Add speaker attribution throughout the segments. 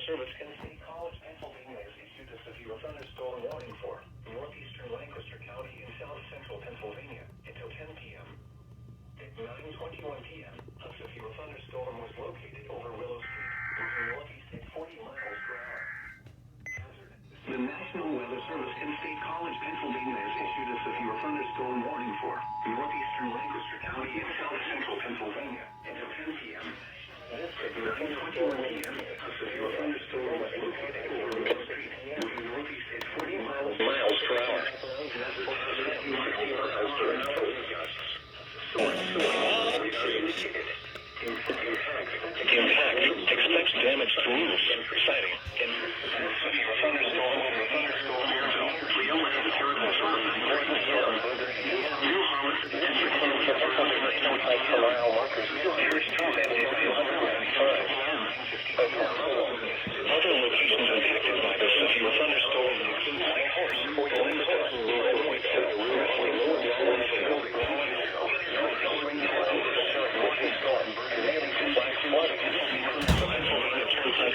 Speaker 1: Service in State College, Pennsylvania has issued a severe thunderstorm warning for northeastern Lancaster County and south central Pennsylvania until 10 p.m. At 9:21 p.m., a severe thunderstorm was located over Willow Street, moving northeast at 40 miles per hour. The National Weather Service in State College, Pennsylvania has issued a severe thunderstorm warning for northeastern Lancaster County and south central Pennsylvania until 10 p.m. At 9:21 p.m., a severe thunderstorm was located over Willow Street, moving northeast at 40 miles per hour. Impact. Expects damage to roofs. Sighting. Severe thunderstorm over thunderstorm zone. Real and terrible storm. New Holland and 625 per mile markers. There is 2 Other locations impacted by the severe thunderstorm include White Horse,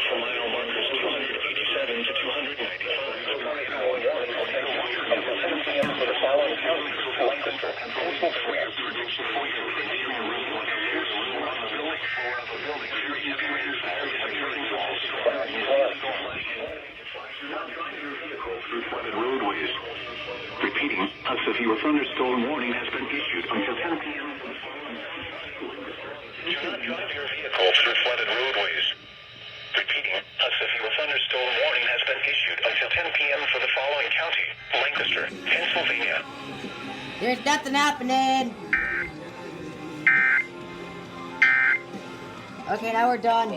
Speaker 1: for mile markers 287 to 295. For the following counties, Lancaster, through flooded roadways. Repeating, a severe thunderstorm warning has been issued until 10 p.m. Do not drive your vehicle through flooded roadways. Repeating, a severe thunderstorm warning has been issued until 10 p.m. for the following county, Lancaster, Pennsylvania.
Speaker 2: There's nothing happening. Okay, now we're done.